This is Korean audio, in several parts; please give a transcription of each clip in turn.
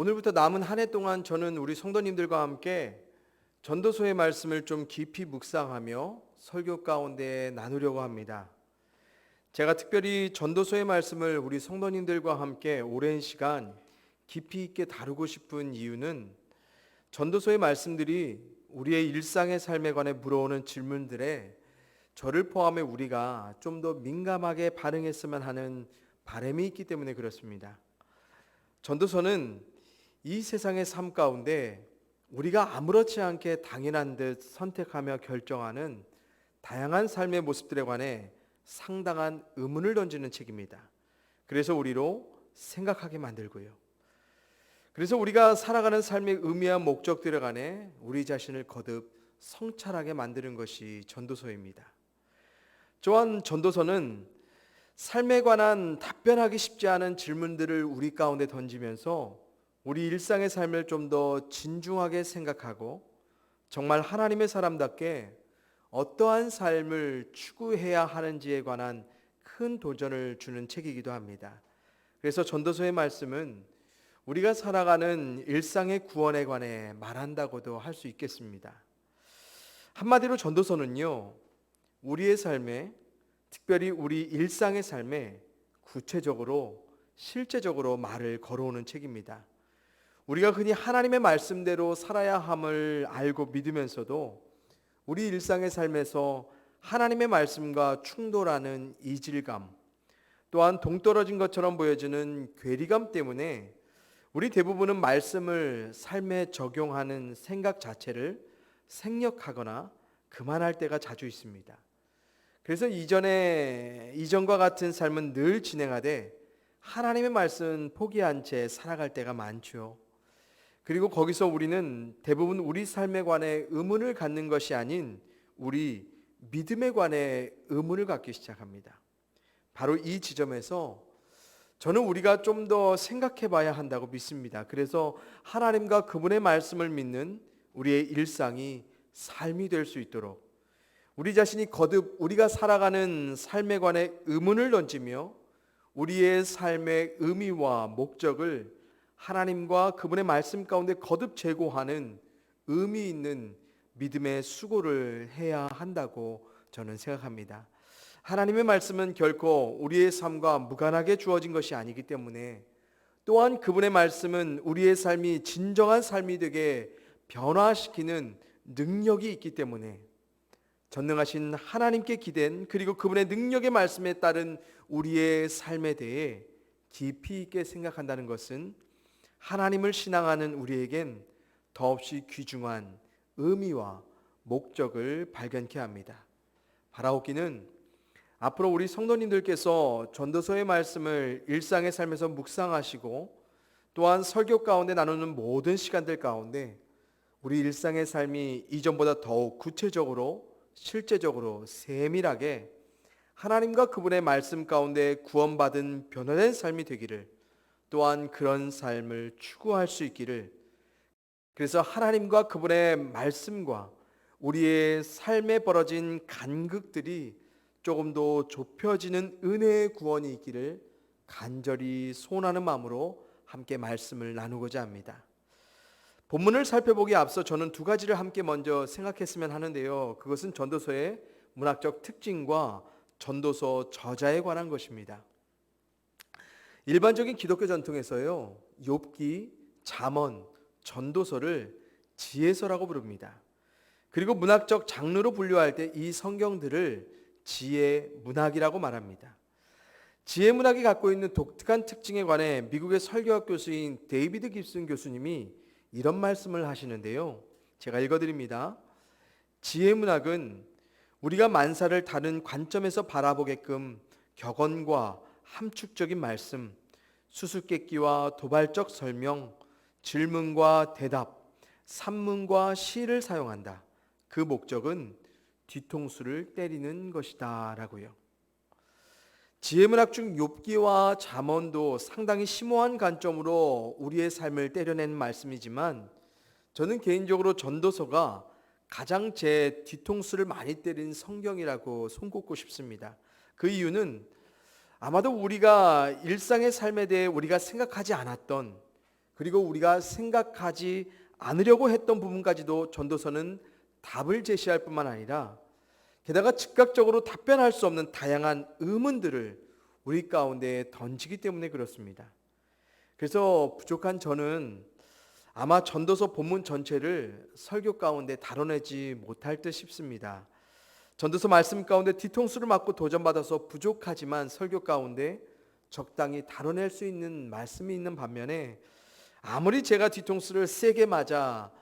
오늘부터 남은 한 해 동안 저는 우리 성도님들과 함께 전도서의 말씀을 좀 깊이 묵상하며 설교 가운데 나누려고 합니다. 제가 특별히 전도서의 말씀을 우리 성도님들과 함께 오랜 시간 깊이 있게 다루고 싶은 이유는 전도서의 말씀들이 우리의 일상의 삶에 관해 물어오는 질문들에 저를 포함해 우리가 좀 더 민감하게 반응했으면 하는 바람이 있기 때문에 그렇습니다. 전도서는 이 세상의 삶 가운데 우리가 아무렇지 않게 당연한 듯 선택하며 결정하는 다양한 삶의 모습들에 관해 상당한 의문을 던지는 책입니다. 그래서 우리로 생각하게 만들고요. 그래서 우리가 살아가는 삶의 의미와 목적들에 관해 우리 자신을 거듭 성찰하게 만드는 것이 전도서입니다. 또한 전도서는 삶에 관한 답변하기 쉽지 않은 질문들을 우리 가운데 던지면서 우리 일상의 삶을 좀 더 진중하게 생각하고 정말 하나님의 사람답게 어떠한 삶을 추구해야 하는지에 관한 큰 도전을 주는 책이기도 합니다. 그래서 전도서의 말씀은 우리가 살아가는 일상의 구원에 관해 말한다고도 할 수 있겠습니다. 한마디로 전도서는요, 우리의 삶에, 특별히 우리 일상의 삶에 구체적으로 실제적으로 말을 걸어오는 책입니다. 우리가 흔히 하나님의 말씀대로 살아야 함을 알고 믿으면서도 우리 일상의 삶에서 하나님의 말씀과 충돌하는 이질감, 또한 동떨어진 것처럼 보여지는 괴리감 때문에 우리 대부분은 말씀을 삶에 적용하는 생각 자체를 생략하거나 그만할 때가 자주 있습니다. 그래서 이전과 같은 삶은 늘 진행하되 하나님의 말씀은 포기한 채 살아갈 때가 많죠. 그리고 거기서 우리는 대부분 우리 삶에 관해 의문을 갖는 것이 아닌 우리 믿음에 관해 의문을 갖기 시작합니다. 바로 이 지점에서 저는 우리가 좀 더 생각해 봐야 한다고 믿습니다. 그래서 하나님과 그분의 말씀을 믿는 우리의 일상이 삶이 될 수 있도록 우리 자신이 거듭 우리가 살아가는 삶에 관해 의문을 던지며 우리의 삶의 의미와 목적을 하나님과 그분의 말씀 가운데 거듭 제고하는 의미 있는 믿음의 수고를 해야 한다고 저는 생각합니다. 하나님의 말씀은 결코 우리의 삶과 무관하게 주어진 것이 아니기 때문에 또한 그분의 말씀은 우리의 삶이 진정한 삶이 되게 변화시키는 능력이 있기 때문에 전능하신 하나님께 기댄 그리고 그분의 능력의 말씀에 따른 우리의 삶에 대해 깊이 있게 생각한다는 것은 하나님을 신앙하는 우리에겐 더없이 귀중한 의미와 목적을 발견케 합니다. 바라옵기는 앞으로 우리 성도님들께서 전도서의 말씀을 일상의 삶에서 묵상하시고 또한 설교 가운데 나누는 모든 시간들 가운데 우리 일상의 삶이 이전보다 더욱 구체적으로 실제적으로 세밀하게 하나님과 그분의 말씀 가운데 구원받은 변화된 삶이 되기를 또한 그런 삶을 추구할 수 있기를 그래서 하나님과 그분의 말씀과 우리의 삶에 벌어진 간극들이 조금 더 좁혀지는 은혜의 구원이 있기를 간절히 소원하는 마음으로 함께 말씀을 나누고자 합니다. 본문을 살펴보기에 앞서 저는 두 가지를 함께 먼저 생각했으면 하는데요. 그것은 전도서의 문학적 특징과 전도서 저자에 관한 것입니다. 일반적인 기독교 전통에서요, 욥기, 잠언, 전도서를 지혜서라고 부릅니다. 그리고 문학적 장르로 분류할 때 이 성경들을 지혜 문학이라고 말합니다. 지혜 문학이 갖고 있는 독특한 특징에 관해 미국의 설교학 교수인 데이비드 깁슨 교수님이 이런 말씀을 하시는데요. 제가 읽어드립니다. 지혜 문학은 우리가 만사를 다른 관점에서 바라보게끔 격언과 함축적인 말씀, 수수께끼와 도발적 설명, 질문과 대답, 산문과 시를 사용한다. 그 목적은 뒤통수를 때리는 것이다 라고요. 지혜문학 중 욥기와 잠언도 상당히 심오한 관점으로 우리의 삶을 때려낸 말씀이지만 저는 개인적으로 전도서가 가장 제 뒤통수를 많이 때린 성경이라고 손꼽고 싶습니다. 그 이유는 아마도 우리가 일상의 삶에 대해 우리가 생각하지 않았던 그리고 우리가 생각하지 않으려고 했던 부분까지도 전도서는 답을 제시할 뿐만 아니라 게다가 즉각적으로 답변할 수 없는 다양한 의문들을 우리 가운데 던지기 때문에 그렇습니다. 그래서 부족한 저는 아마 전도서 본문 전체를 설교 가운데 다뤄내지 못할 듯 싶습니다. 전도서 말씀 가운데 뒤통수를 맞고 도전받아서 부족하지만 설교 가운데 적당히 다뤄낼 수 있는 말씀이 있는 반면에 아무리 제가 뒤통수를 세게 맞아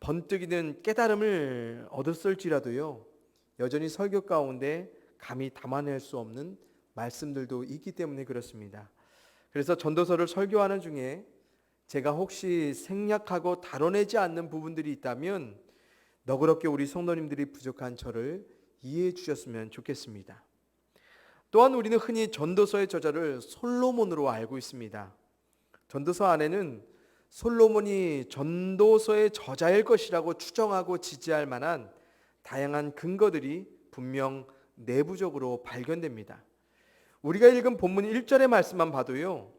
번뜩이는 깨달음을 얻었을지라도요, 여전히 설교 가운데 감히 담아낼 수 없는 말씀들도 있기 때문에 그렇습니다. 그래서 전도서를 설교하는 중에 제가 혹시 생략하고 다뤄내지 않는 부분들이 있다면 너그럽게 우리 성도님들이 부족한 저를 이해해 주셨으면 좋겠습니다. 또한 우리는 흔히 전도서의 저자를 솔로몬으로 알고 있습니다. 전도서 안에는 솔로몬이 전도서의 저자일 것이라고 추정하고 지지할 만한 다양한 근거들이 분명 내부적으로 발견됩니다. 우리가 읽은 본문 1절의 말씀만 봐도요,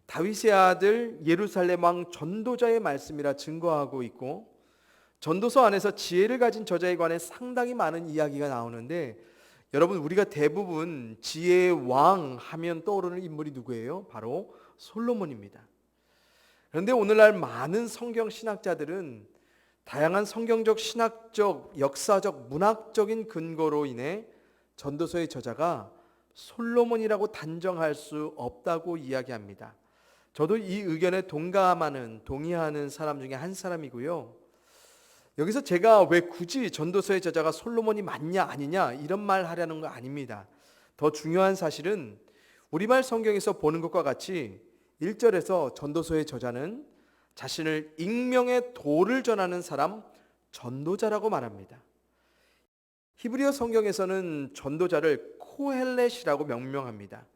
다윗의 아들 예루살렘 왕 전도자의 말씀이라 증거하고 있고, 전도서 안에서 지혜를 가진 저자에 관해 상당히 많은 이야기가 나오는데, 여러분, 우리가 대부분 지혜의 왕 하면 떠오르는 인물이 누구예요? 바로 솔로몬입니다. 그런데 오늘날 많은 성경 신학자들은 다양한 성경적, 신학적, 역사적, 문학적인 근거로 인해 전도서의 저자가 솔로몬이라고 단정할 수 없다고 이야기합니다. 저도 이 의견에 동의하는 사람 중에 한 사람이고요. 여기서 제가 왜 굳이 전도서의 저자가 솔로몬이 맞냐 아니냐 이런 말 하려는 거 아닙니다. 더 중요한 사실은 우리말 성경에서 보는 것과 같이 1절에서 전도서의 저자는 자신을 익명의 도를 전하는 사람, 전도자라고 말합니다. 히브리어 성경에서는 전도자를 코헬렛이라고 명명합니다.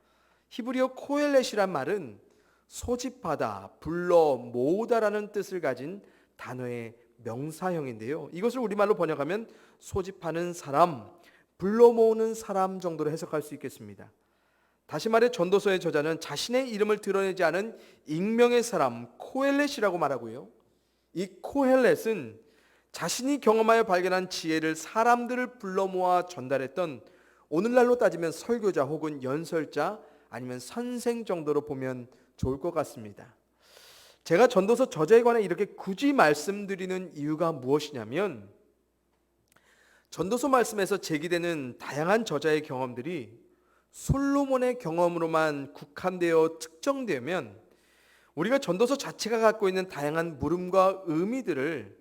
히브리어 코헬렛이란 말은 소집하다, 불러 모으다라는 뜻을 가진 단어의 명사형인데요. 이것을 우리말로 번역하면 소집하는 사람, 불러 모으는 사람 정도로 해석할 수 있겠습니다. 다시 말해 전도서의 저자는 자신의 이름을 드러내지 않은 익명의 사람, 코헬렛이라고 말하고요. 이 코헬렛은 자신이 경험하여 발견한 지혜를 사람들을 불러 모아 전달했던, 오늘날로 따지면 설교자 혹은 연설자 아니면 선생 정도로 보면 좋을 것 같습니다. 제가 전도서 저자에 관해 이렇게 굳이 말씀드리는 이유가 무엇이냐면, 전도서 말씀에서 제기되는 다양한 저자의 경험들이 솔로몬의 경험으로만 국한되어 특정되면 우리가 전도서 자체가 갖고 있는 다양한 물음과 의미들을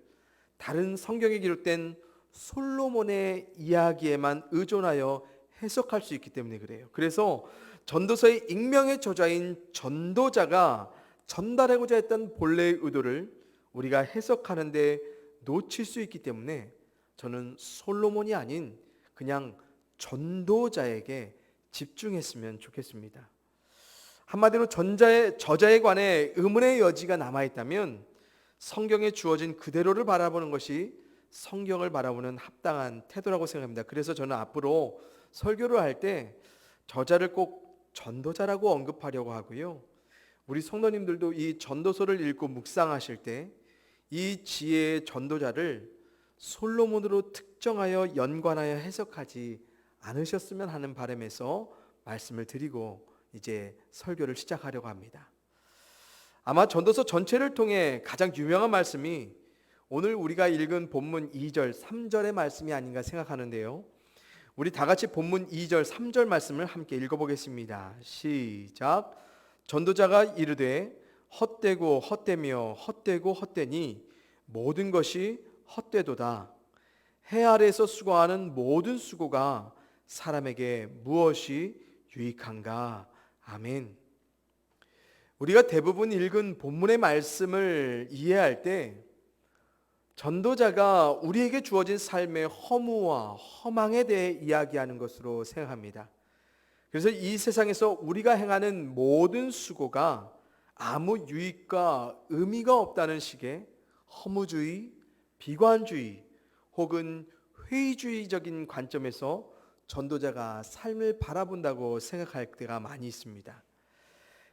다른 성경에 기록된 솔로몬의 이야기에만 의존하여 해석할 수 있기 때문에 그래요. 그래서 전도서의 익명의 저자인 전도자가 전달하고자 했던 본래의 의도를 우리가 해석하는데 놓칠 수 있기 때문에 저는 솔로몬이 아닌 그냥 전도자에게 집중했으면 좋겠습니다. 한마디로 저자에 관해 의문의 여지가 남아있다면 성경에 주어진 그대로를 바라보는 것이 성경을 바라보는 합당한 태도라고 생각합니다. 그래서 저는 앞으로 설교를 할 때 저자를 꼭 전도자라고 언급하려고 하고요. 우리 성도님들도 이 전도서를 읽고 묵상하실 때 이 지혜의 전도자를 솔로몬으로 특정하여 연관하여 해석하지 않으셨으면 하는 바람에서 말씀을 드리고 이제 설교를 시작하려고 합니다. 아마 전도서 전체를 통해 가장 유명한 말씀이 오늘 우리가 읽은 본문 2절, 3절의 말씀이 아닌가 생각하는데요. 우리 다 같이 본문 2절, 3절 말씀을 함께 읽어보겠습니다. 시작. 전도자가 이르되 헛되고 헛되며 헛되고 헛되니 모든 것이 헛되도다. 해 아래에서 수고하는 모든 수고가 사람에게 무엇이 유익한가? 아멘. 우리가 대부분 읽은 본문의 말씀을 이해할 때 전도자가 우리에게 주어진 삶의 허무와 허망에 대해 이야기하는 것으로 생각합니다. 그래서 이 세상에서 우리가 행하는 모든 수고가 아무 유익과 의미가 없다는 식의 허무주의, 비관주의 혹은 회의주의적인 관점에서 전도자가 삶을 바라본다고 생각할 때가 많이 있습니다.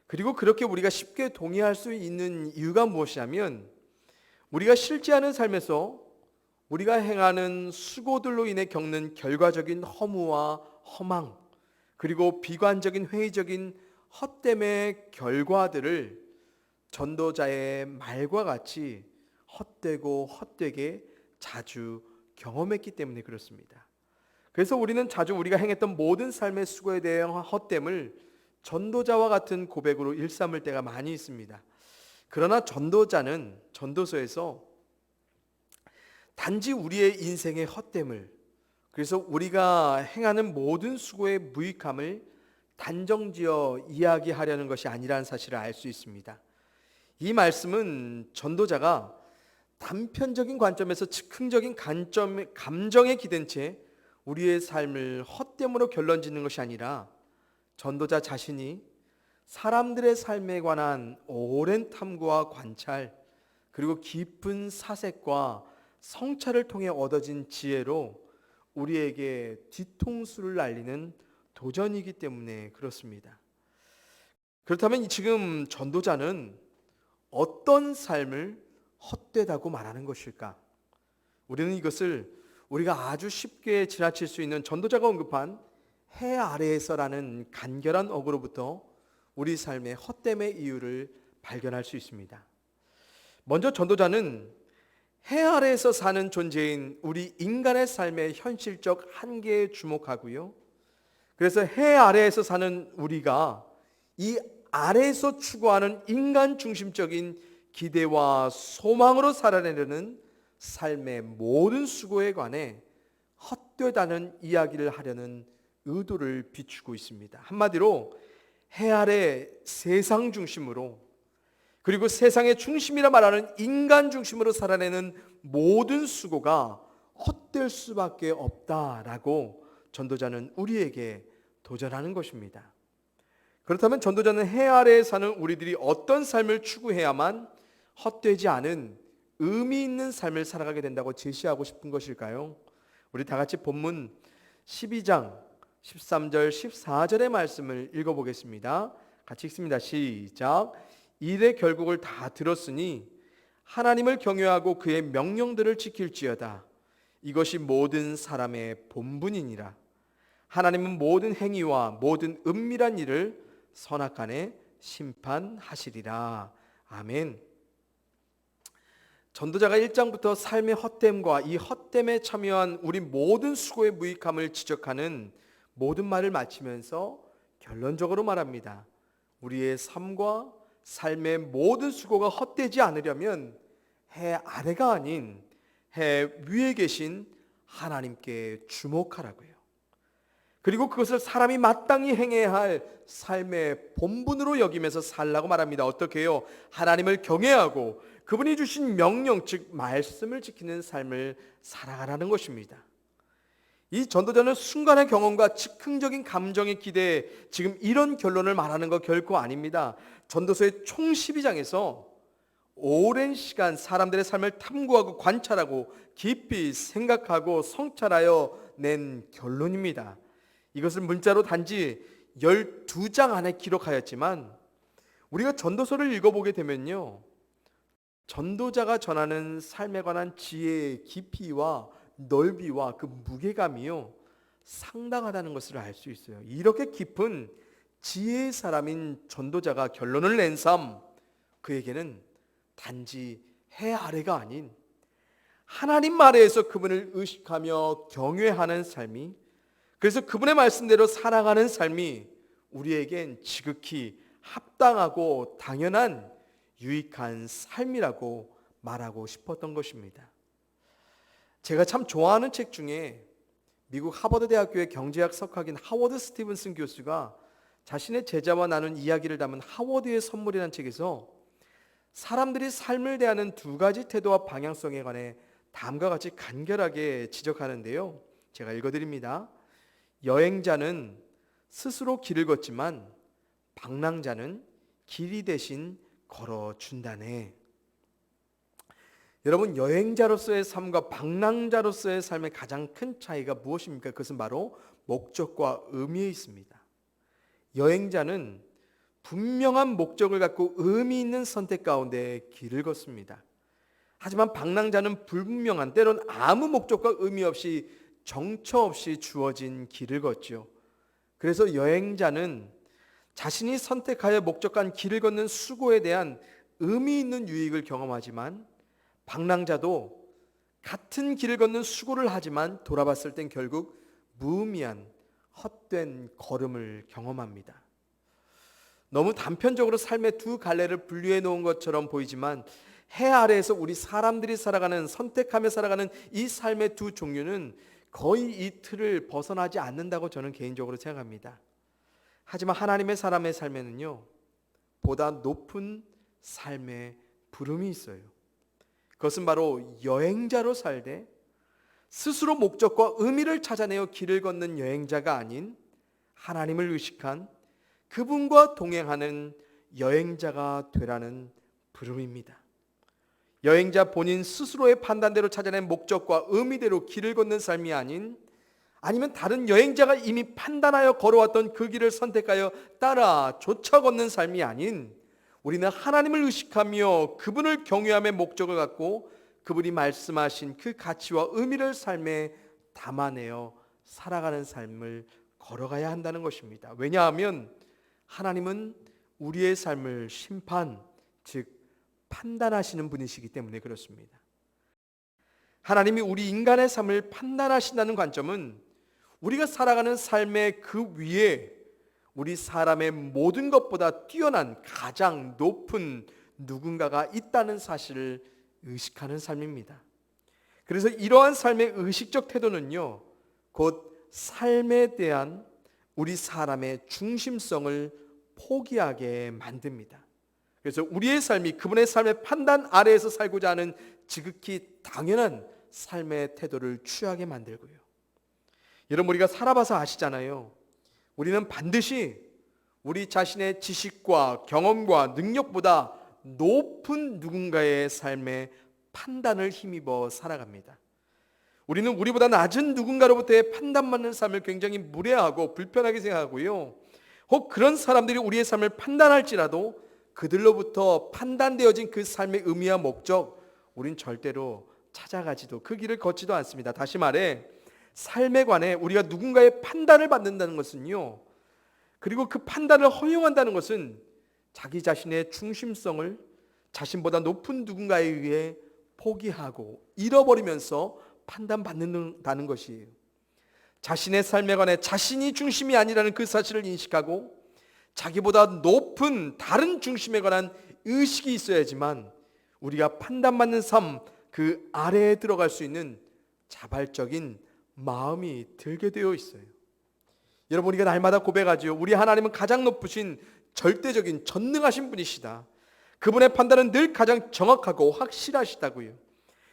그리고 그렇게 우리가 쉽게 동의할 수 있는 이유가 무엇이냐면 우리가 실제하는 삶에서 우리가 행하는 수고들로 인해 겪는 결과적인 허무와 허망, 그리고 비관적인 회의적인 헛됨의 결과들을 전도자의 말과 같이 헛되고 헛되게 자주 경험했기 때문에 그렇습니다. 그래서 우리는 자주 우리가 행했던 모든 삶의 수고에 대한 헛됨을 전도자와 같은 고백으로 일삼을 때가 많이 있습니다. 그러나 전도자는 전도서에서 단지 우리의 인생의 헛됨을, 그래서 우리가 행하는 모든 수고의 무익함을 단정지어 이야기하려는 것이 아니라는 사실을 알 수 있습니다. 이 말씀은 전도자가 단편적인 관점에서 즉흥적인 감정에 기댄 채 우리의 삶을 헛됨으로 결론짓는 것이 아니라 전도자 자신이 사람들의 삶에 관한 오랜 탐구와 관찰, 그리고 깊은 사색과 성찰을 통해 얻어진 지혜로 우리에게 뒤통수를 날리는 도전이기 때문에 그렇습니다. 그렇다면 지금 전도자는 어떤 삶을 헛되다고 말하는 것일까? 우리는 이것을 우리가 아주 쉽게 지나칠 수 있는 전도자가 언급한 해 아래에서라는 간결한 어구로부터 우리 삶의 헛됨의 이유를 발견할 수 있습니다. 먼저 전도자는 해 아래에서 사는 존재인 우리 인간의 삶의 현실적 한계에 주목하고요. 그래서 해 아래에서 사는 우리가 이 아래에서 추구하는 인간 중심적인 기대와 소망으로 살아내려는 삶의 모든 수고에 관해 헛되다는 이야기를 하려는 의도를 비추고 있습니다. 한마디로 해 아래 세상 중심으로, 그리고 세상의 중심이라 말하는 인간 중심으로 살아내는 모든 수고가 헛될 수밖에 없다라고 전도자는 우리에게 도전하는 것입니다. 그렇다면 전도자는 해 아래에 사는 우리들이 어떤 삶을 추구해야만 헛되지 않은 의미 있는 삶을 살아가게 된다고 제시하고 싶은 것일까요? 우리 다 같이 본문 12장 13절 14절의 말씀을 읽어보겠습니다. 같이 읽습니다. 시작. 일의 결국을 다 들었으니 하나님을 경외하고 그의 명령들을 지킬지어다. 이것이 모든 사람의 본분이니라. 하나님은 모든 행위와 모든 은밀한 일을 선악간에 심판하시리라. 아멘. 전도자가 1장부터 삶의 헛됨과 이 헛됨에 참여한 우리 모든 수고의 무익함을 지적하는 모든 말을 마치면서 결론적으로 말합니다. 우리의 삶과 삶의 모든 수고가 헛되지 않으려면 해 아래가 아닌 해 위에 계신 하나님께 주목하라고요. 그리고 그것을 사람이 마땅히 행해야 할 삶의 본분으로 여기면서 살라고 말합니다. 어떻게 해요? 하나님을 경외하고 그분이 주신 명령, 즉 말씀을 지키는 삶을 살아가라는 것입니다. 이 전도자는 순간의 경험과 즉흥적인 감정의 기대에 지금 이런 결론을 말하는 거 결코 아닙니다. 전도서의 총 12장에서 오랜 시간 사람들의 삶을 탐구하고 관찰하고 깊이 생각하고 성찰하여 낸 결론입니다. 이것을 문자로 단지 12장 안에 기록하였지만 우리가 전도서를 읽어보게 되면요, 전도자가 전하는 삶에 관한 지혜의 깊이와 넓이와 그 무게감이요 상당하다는 것을 알 수 있어요. 이렇게 깊은 지혜의 사람인 전도자가 결론을 낸 삶, 그에게는 단지 해 아래가 아닌 하나님 아래에서 그분을 의식하며 경외하는 삶이, 그래서 그분의 말씀대로 살아가는 삶이 우리에겐 지극히 합당하고 당연한 유익한 삶이라고 말하고 싶었던 것입니다. 제가 참 좋아하는 책 중에 미국 하버드 대학교의 경제학 석학인 하워드 스티븐슨 교수가 자신의 제자와 나눈 이야기를 담은 하워드의 선물이라는 책에서 사람들이 삶을 대하는 두 가지 태도와 방향성에 관해 다음과 같이 간결하게 지적하는데요. 제가 읽어드립니다. 여행자는 스스로 길을 걷지만 방랑자는 길이 대신 걸어준다네. 여러분, 여행자로서의 삶과 방랑자로서의 삶의 가장 큰 차이가 무엇입니까? 그것은 바로 목적과 의미에 있습니다. 여행자는 분명한 목적을 갖고 의미 있는 선택 가운데 길을 걷습니다. 하지만 방랑자는 불분명한, 때론 아무 목적과 의미 없이 정처 없이 주어진 길을 걷죠. 그래서 여행자는 자신이 선택하여 목적한 길을 걷는 수고에 대한 의미 있는 유익을 경험하지만, 방랑자도 같은 길을 걷는 수고를 하지만 돌아봤을 땐 결국 무의미한 헛된 걸음을 경험합니다. 너무 단편적으로 삶의 두 갈래를 분류해 놓은 것처럼 보이지만, 해 아래에서 우리 사람들이 살아가는, 선택하며 살아가는 이 삶의 두 종류는 거의 이 틀을 벗어나지 않는다고 저는 개인적으로 생각합니다. 하지만 하나님의 사람의 삶에는요, 보다 높은 삶의 부름이 있어요. 그것은 바로 여행자로 살되 스스로 목적과 의미를 찾아내어 길을 걷는 여행자가 아닌 하나님을 의식한 그분과 동행하는 여행자가 되라는 부름입니다. 여행자 본인 스스로의 판단대로 찾아낸 목적과 의미대로 길을 걷는 삶이 아닌, 아니면 다른 여행자가 이미 판단하여 걸어왔던 그 길을 선택하여 따라 쫓아 걷는 삶이 아닌, 우리는 하나님을 의식하며 그분을 경외함의 목적을 갖고 그분이 말씀하신 그 가치와 의미를 삶에 담아내어 살아가는 삶을 걸어가야 한다는 것입니다. 왜냐하면 하나님은 우리의 삶을 심판, 즉 판단하시는 분이시기 때문에 그렇습니다. 하나님이 우리 인간의 삶을 판단하신다는 관점은 우리가 살아가는 삶의 그 위에 우리 사람의 모든 것보다 뛰어난 가장 높은 누군가가 있다는 사실을 의식하는 삶입니다. 그래서 이러한 삶의 의식적 태도는요, 곧 삶에 대한 우리 사람의 중심성을 포기하게 만듭니다. 그래서 우리의 삶이 그분의 삶의 판단 아래에서 살고자 하는 지극히 당연한 삶의 태도를 취하게 만들고요. 여러분, 우리가 살아봐서 아시잖아요. 우리는 반드시 우리 자신의 지식과 경험과 능력보다 높은 누군가의 삶의 판단을 힘입어 살아갑니다. 우리는 우리보다 낮은 누군가로부터의 판단받는 삶을 굉장히 무례하고 불편하게 생각하고요. 혹 그런 사람들이 우리의 삶을 판단할지라도 그들로부터 판단되어진 그 삶의 의미와 목적, 우린 절대로 찾아가지도 그 길을 걷지도 않습니다. 다시 말해, 삶에 관해 우리가 누군가의 판단을 받는다는 것은요, 그리고 그 판단을 허용한다는 것은 자기 자신의 중심성을 자신보다 높은 누군가에 의해 포기하고 잃어버리면서 판단받는다는 것이에요. 자신의 삶에 관해 자신이 중심이 아니라는 그 사실을 인식하고 자기보다 높은 다른 중심에 관한 의식이 있어야지만 우리가 판단받는 삶 그 아래에 들어갈 수 있는 자발적인 마음이 들게 되어 있어요. 여러분, 우리가 날마다 고백하지요. 우리 하나님은 가장 높으신 절대적인 전능하신 분이시다. 그분의 판단은 늘 가장 정확하고 확실하시다고요.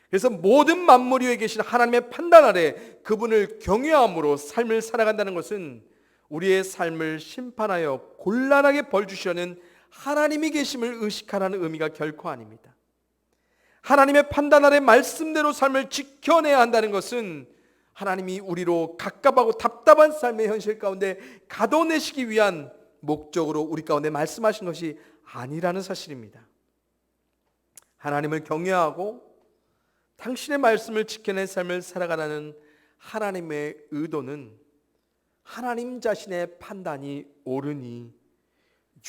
그래서 모든 만물 위에 계신 하나님의 판단 아래 그분을 경외함으로 삶을 살아간다는 것은 우리의 삶을 심판하여 곤란하게 벌 주시려는 하나님이 계심을 의식하라는 의미가 결코 아닙니다. 하나님의 판단 아래 말씀대로 삶을 지켜내야 한다는 것은 하나님이 우리로 갑갑하고 답답한 삶의 현실 가운데 가둬내시기 위한 목적으로 우리 가운데 말씀하신 것이 아니라는 사실입니다. 하나님을 경외하고 당신의 말씀을 지켜낸 삶을 살아가라는 하나님의 의도는 하나님 자신의 판단이 옳으니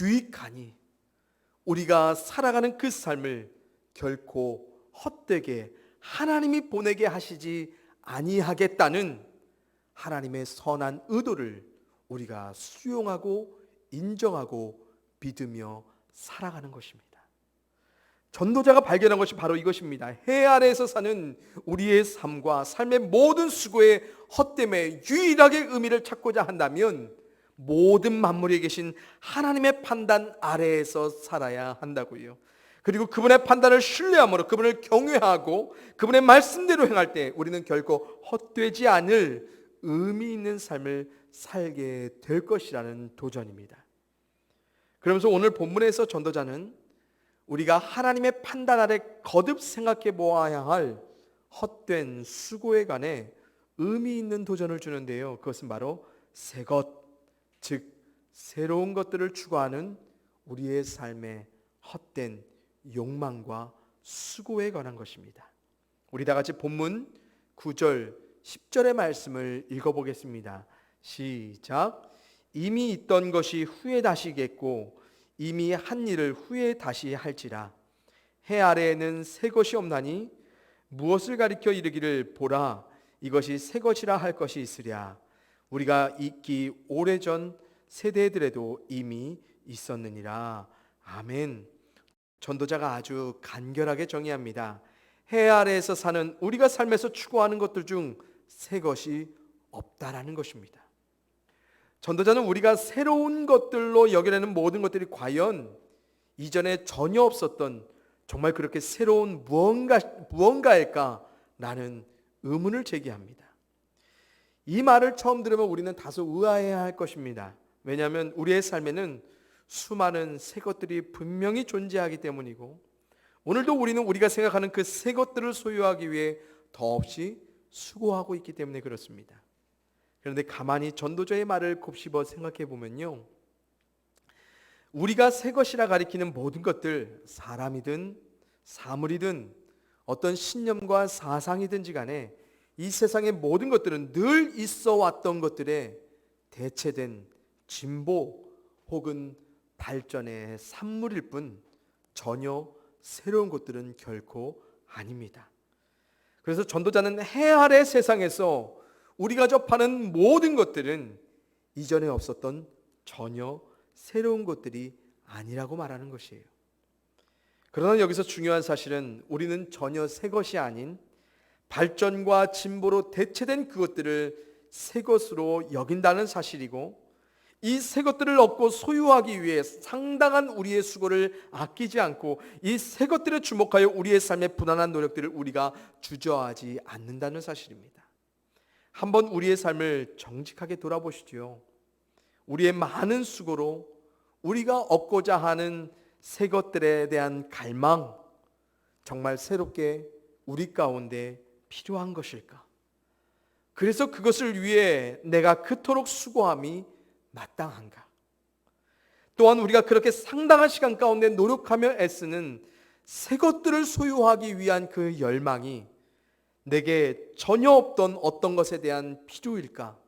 유익하니 우리가 살아가는 그 삶을 결코 헛되게 하나님이 보내게 하시지 아니하겠다는 하나님의 선한 의도를 우리가 수용하고 인정하고 믿으며 살아가는 것입니다. 전도자가 발견한 것이 바로 이것입니다. 해 아래에서 사는 우리의 삶과 삶의 모든 수고의 헛됨에 유일하게 의미를 찾고자 한다면 모든 만물에 계신 하나님의 판단 아래에서 살아야 한다고요. 그리고 그분의 판단을 신뢰함으로 그분을 경외하고 그분의 말씀대로 행할 때 우리는 결코 헛되지 않을 의미 있는 삶을 살게 될 것이라는 도전입니다. 그러면서 오늘 본문에서 전도자는 우리가 하나님의 판단 아래 거듭 생각해 보아야 할 헛된 수고에 관해 의미 있는 도전을 주는데요. 그것은 바로 새 것, 즉 새로운 것들을 추구하는 우리의 삶의 헛된 욕망과 수고에 관한 것입니다. 우리 다 같이 본문 9절 10절의 말씀을 읽어보겠습니다. 시작. 이미 있던 것이 후에 다시겠고 이미 한 일을 후에 다시 할지라. 해 아래에는 새 것이 없나니 무엇을 가리켜 이르기를 보라 이것이 새 것이라 할 것이 있으랴. 우리가 있기 오래전 세대들에도 이미 있었느니라. 아멘. 전도자가 아주 간결하게 정의합니다. 해 아래에서 사는 우리가 삶에서 추구하는 것들 중 새 것이 없다라는 것입니다. 전도자는 우리가 새로운 것들로 여겨내는 모든 것들이 과연 이전에 전혀 없었던 정말 그렇게 새로운 무언가일까라는 의문을 제기합니다. 이 말을 처음 들으면 우리는 다소 의아해야 할 것입니다. 왜냐하면 우리의 삶에는 수많은 새 것들이 분명히 존재하기 때문이고, 오늘도 우리는 우리가 생각하는 그 새 것들을 소유하기 위해 더없이 수고하고 있기 때문에 그렇습니다. 그런데 가만히 전도자의 말을 곱씹어 생각해 보면요, 우리가 새 것이라 가리키는 모든 것들, 사람이든 사물이든 어떤 신념과 사상이든지 간에 이 세상의 모든 것들은 늘 있어 왔던 것들에 대체된 진보 혹은 발전의 산물일 뿐 전혀 새로운 것들은 결코 아닙니다. 그래서 전도자는 해 아래 세상에서 우리가 접하는 모든 것들은 이전에 없었던 전혀 새로운 것들이 아니라고 말하는 것이에요. 그러나 여기서 중요한 사실은 우리는 전혀 새 것이 아닌 발전과 진보로 대체된 그것들을 새 것으로 여긴다는 사실이고, 이 새 것들을 얻고 소유하기 위해 상당한 우리의 수고를 아끼지 않고 이 새 것들에 주목하여 우리의 삶의 부단한 노력들을 우리가 주저하지 않는다는 사실입니다. 한번 우리의 삶을 정직하게 돌아보시죠. 우리의 많은 수고로 우리가 얻고자 하는 새 것들에 대한 갈망, 정말 새롭게 우리 가운데 필요한 것일까? 그래서 그것을 위해 내가 그토록 수고함이 마땅한가? 또한 우리가 그렇게 상당한 시간 가운데 노력하며 애쓰는 새 것들을 소유하기 위한 그 열망이 내게 전혀 없던 어떤 것에 대한 필요일까?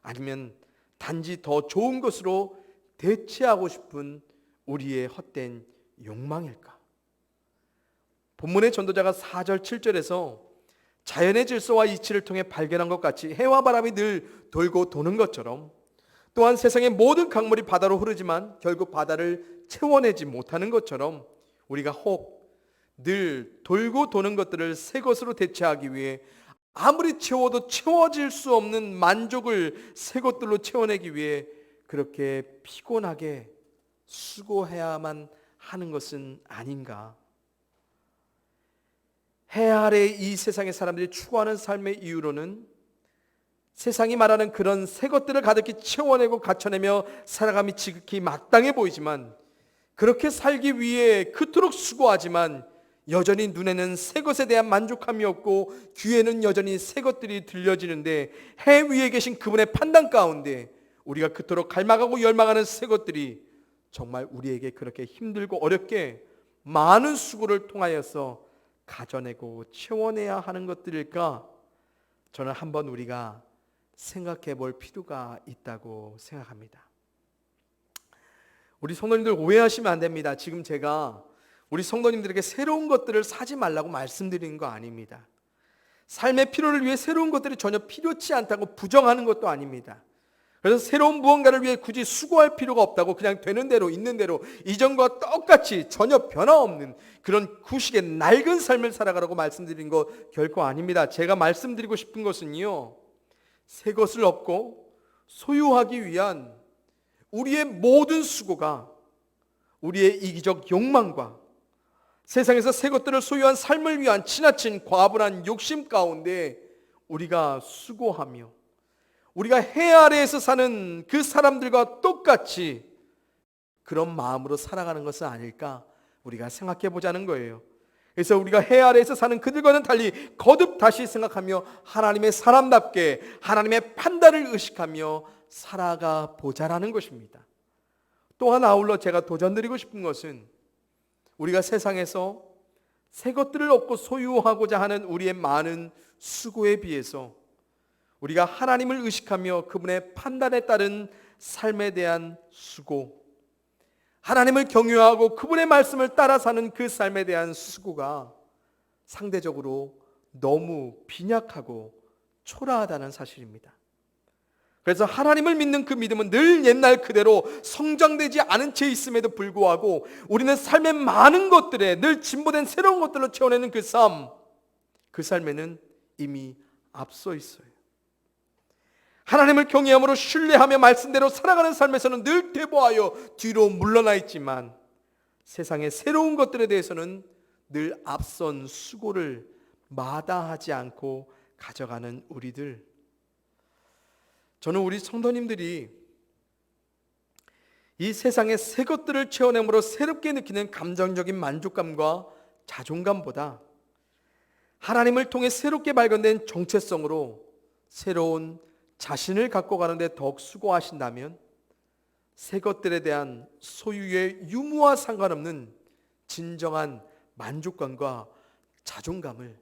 아니면 단지 더 좋은 것으로 대체하고 싶은 우리의 헛된 욕망일까? 본문의 전도자가 4절 7절에서 자연의 질서와 이치를 통해 발견한 것 같이 해와 바람이 늘 돌고 도는 것처럼, 또한 세상의 모든 강물이 바다로 흐르지만 결국 바다를 채워내지 못하는 것처럼, 우리가 혹 늘 돌고 도는 것들을 새 것으로 대체하기 위해 아무리 채워도 채워질 수 없는 만족을 새 것들로 채워내기 위해 그렇게 피곤하게 수고해야만 하는 것은 아닌가? 해 아래 이 세상의 사람들이 추구하는 삶의 이유로는 세상이 말하는 그런 새 것들을 가득히 채워내고 갖춰내며 살아감이 지극히 마땅해 보이지만, 그렇게 살기 위해 그토록 수고하지만 여전히 눈에는 새 것에 대한 만족함이 없고 귀에는 여전히 새 것들이 들려지는데, 해 위에 계신 그분의 판단 가운데 우리가 그토록 갈망하고 열망하는 새 것들이 정말 우리에게 그렇게 힘들고 어렵게 많은 수고를 통하여서 가져내고 채워내야 하는 것들일까? 저는 한번 우리가 생각해 볼 필요가 있다고 생각합니다. 우리 성도님들 오해하시면 안 됩니다. 지금 제가 우리 성도님들에게 새로운 것들을 사지 말라고 말씀드리는 거 아닙니다. 삶의 필요를 위해 새로운 것들이 전혀 필요치 않다고 부정하는 것도 아닙니다. 그래서 새로운 무언가를 위해 굳이 수고할 필요가 없다고 그냥 되는 대로 있는 대로 이전과 똑같이 전혀 변화 없는 그런 구식의 낡은 삶을 살아가라고 말씀드린 거 결코 아닙니다. 제가 말씀드리고 싶은 것은요, 새 것을 얻고 소유하기 위한 우리의 모든 수고가 우리의 이기적 욕망과 세상에서 새 것들을 소유한 삶을 위한 지나친 과분한 욕심 가운데 우리가 수고하며 우리가 해 아래에서 사는 그 사람들과 똑같이 그런 마음으로 살아가는 것은 아닐까 우리가 생각해 보자는 거예요. 그래서 우리가 해 아래에서 사는 그들과는 달리 거듭 다시 생각하며 하나님의 사람답게 하나님의 판단을 의식하며 살아가 보자라는 것입니다. 또한 아울러 제가 도전드리고 싶은 것은 우리가 세상에서 새 것들을 얻고 소유하고자 하는 우리의 많은 수고에 비해서 우리가 하나님을 의식하며 그분의 판단에 따른 삶에 대한 수고, 하나님을 경외하고 그분의 말씀을 따라 사는 그 삶에 대한 수고가 상대적으로 너무 빈약하고 초라하다는 사실입니다. 그래서 하나님을 믿는 그 믿음은 늘 옛날 그대로 성장되지 않은 채 있음에도 불구하고 우리는 삶의 많은 것들에 늘 진보된 새로운 것들로 채워내는 그 삶, 그 삶에는 이미 앞서 있어요. 하나님을 경외함으로 신뢰하며 말씀대로 살아가는 삶에서는 늘 퇴보하여 뒤로 물러나 있지만 세상의 새로운 것들에 대해서는 늘 앞선 수고를 마다하지 않고 가져가는 우리들, 저는 우리 성도님들이 이 세상의 새 것들을 채워냄으로 새롭게 느끼는 감정적인 만족감과 자존감보다 하나님을 통해 새롭게 발견된 정체성으로 새로운 자신을 갖고 가는데 더욱 수고하신다면 새 것들에 대한 소유의 유무와 상관없는 진정한 만족감과 자존감을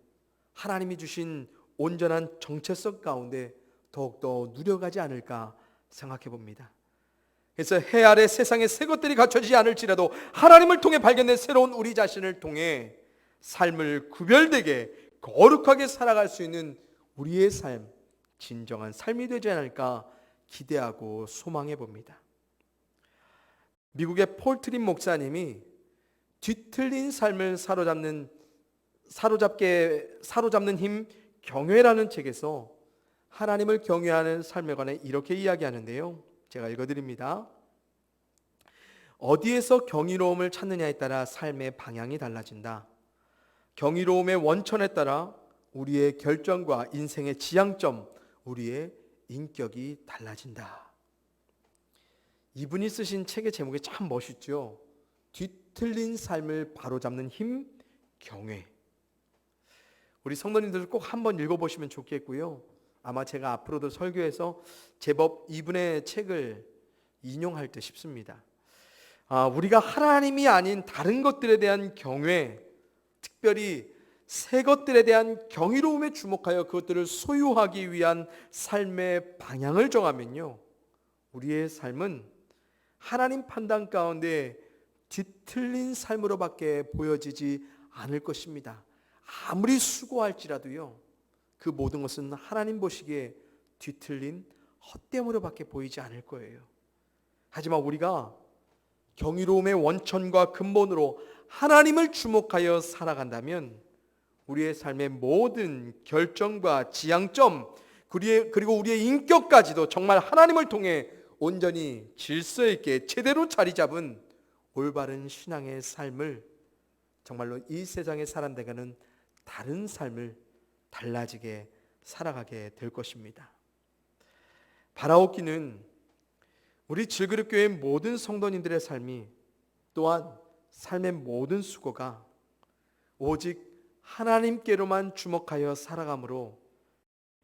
하나님이 주신 온전한 정체성 가운데 더욱더 누려가지 않을까 생각해 봅니다. 그래서 해 아래 세상에 새 것들이 갖춰지지 않을지라도 하나님을 통해 발견된 새로운 우리 자신을 통해 삶을 구별되게 거룩하게 살아갈 수 있는 우리의 삶, 진정한 삶이 되지 않을까 기대하고 소망해 봅니다. 미국의 폴 트림 목사님이 뒤틀린 삶을 사로잡는 힘 경외라는 책에서 하나님을 경외하는 삶에 관해 이렇게 이야기하는데요. 제가 읽어드립니다. 어디에서 경이로움을 찾느냐에 따라 삶의 방향이 달라진다. 경이로움의 원천에 따라 우리의 결정과 인생의 지향점, 우리의 인격이 달라진다. 이분이 쓰신 책의 제목이 참 멋있죠. 뒤틀린 삶을 바로잡는 힘, 경외. 우리 성도님들 꼭 한번 읽어보시면 좋겠고요. 아마 제가 앞으로도 설교에서 제법 이분의 책을 인용할 듯 싶습니다. 우리가 하나님이 아닌 다른 것들에 대한 경외, 특별히 새 것들에 대한 경이로움에 주목하여 그것들을 소유하기 위한 삶의 방향을 정하면요, 우리의 삶은 하나님 판단 가운데 뒤틀린 삶으로밖에 보여지지 않을 것입니다. 아무리 수고할지라도요, 그 모든 것은 하나님 보시기에 뒤틀린 헛됨으로밖에 보이지 않을 거예요. 하지만 우리가 경이로움의 원천과 근본으로 하나님을 주목하여 살아간다면 우리의 삶의 모든 결정과 지향점, 그리고 우리의 인격까지도 정말 하나님을 통해 온전히 질서 있게 제대로 자리 잡은 올바른 신앙의 삶을, 정말로 이 세상의 사람들과는 다른 삶을 달라지게 살아가게 될 것입니다. 바라옵기는 우리 질그릇교회 모든 성도님들의 삶이, 또한 삶의 모든 수고가 오직 하나님께로만 주목하여 살아가므로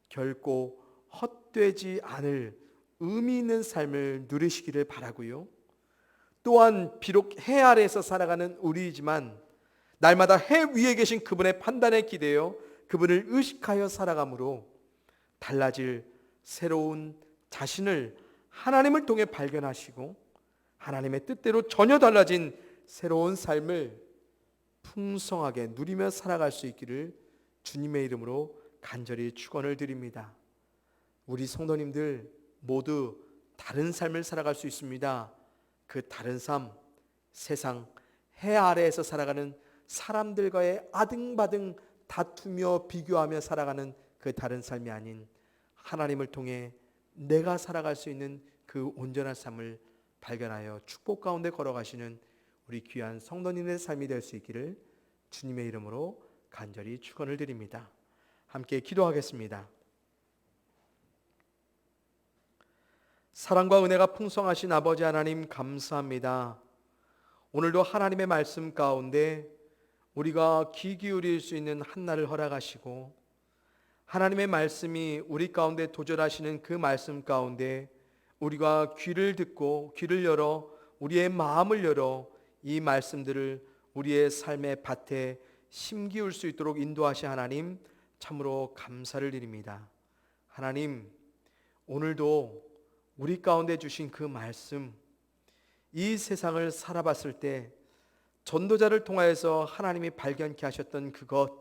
결코 헛되지 않을 의미 있는 삶을 누리시기를 바라고요. 또한 비록 해 아래에서 살아가는 우리이지만 날마다 해 위에 계신 그분의 판단에 기대어 그분을 의식하여 살아가므로 달라질 새로운 자신을 하나님을 통해 발견하시고 하나님의 뜻대로 전혀 달라진 새로운 삶을 풍성하게 누리며 살아갈 수 있기를 주님의 이름으로 간절히 축원을 드립니다. 우리 성도님들 모두 다른 삶을 살아갈 수 있습니다. 그 다른 삶, 세상 해 아래에서 살아가는 사람들과의 아등바등 다투며 비교하며 살아가는 그 다른 삶이 아닌 하나님을 통해 내가 살아갈 수 있는 그 온전한 삶을 발견하여 축복 가운데 걸어가시는 우리 귀한 성도님의 삶이 될 수 있기를 주님의 이름으로 간절히 축원을 드립니다. 함께 기도하겠습니다. 사랑과 은혜가 풍성하신 아버지 하나님, 감사합니다. 오늘도 하나님의 말씀 가운데 우리가 귀 기울일 수 있는 한날을 허락하시고 하나님의 말씀이 우리 가운데 도전하시는 그 말씀 가운데 우리가 귀를 듣고 귀를 열어 우리의 마음을 열어 이 말씀들을 우리의 삶의 밭에 심기울 수 있도록 인도하신 하나님, 참으로 감사를 드립니다. 하나님, 오늘도 우리 가운데 주신 그 말씀, 이 세상을 살아봤을 때 전도자를 통하여서 하나님이 발견케 하셨던 그것,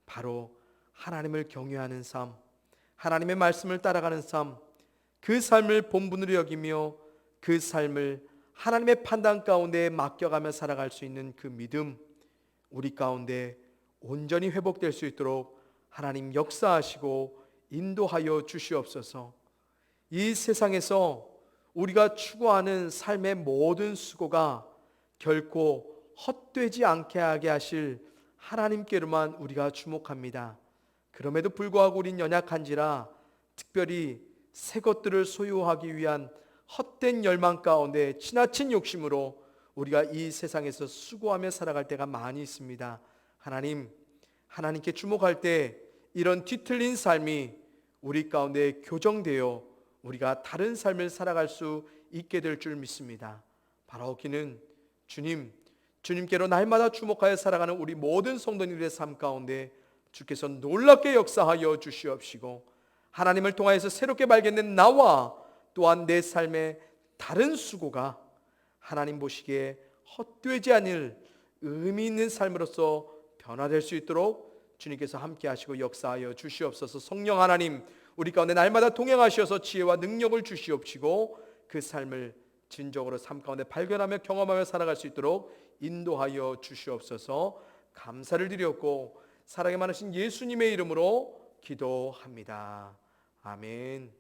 바로 하나님을 경외하는 삶, 하나님의 말씀을 따라가는 삶, 그 삶을 본분으로 여기며 그 삶을 하나님의 판단 가운데 맡겨가며 살아갈 수 있는 그 믿음, 우리 가운데 온전히 회복될 수 있도록 하나님 역사하시고 인도하여 주시옵소서. 이 세상에서 우리가 추구하는 삶의 모든 수고가 결코 헛되지 않게 하게 하실 하나님께로만 우리가 주목합니다. 그럼에도 불구하고 우린 연약한지라 특별히 새 것들을 소유하기 위한 헛된 열망 가운데 지나친 욕심으로 우리가 이 세상에서 수고하며 살아갈 때가 많이 있습니다. 하나님, 하나님께 주목할 때 이런 뒤틀린 삶이 우리 가운데 교정되어 우리가 다른 삶을 살아갈 수 있게 될 줄 믿습니다. 바로 그는 주님께로 날마다 주목하여 살아가는 우리 모든 성도님들의 삶 가운데 주께서 놀랍게 역사하여 주시옵시고, 하나님을 통하여서 새롭게 발견된 나와 또한 내 삶의 다른 수고가 하나님 보시기에 헛되지 않을 의미 있는 삶으로서 변화될 수 있도록 주님께서 함께 하시고 역사하여 주시옵소서. 성령 하나님, 우리 가운데 날마다 동행하셔서 지혜와 능력을 주시옵시고 그 삶을 진정으로 삶 가운데 발견하며 경험하며 살아갈 수 있도록 인도하여 주시옵소서. 감사를 드렸고 사랑이 많으신 예수님의 이름으로 기도합니다. 아멘.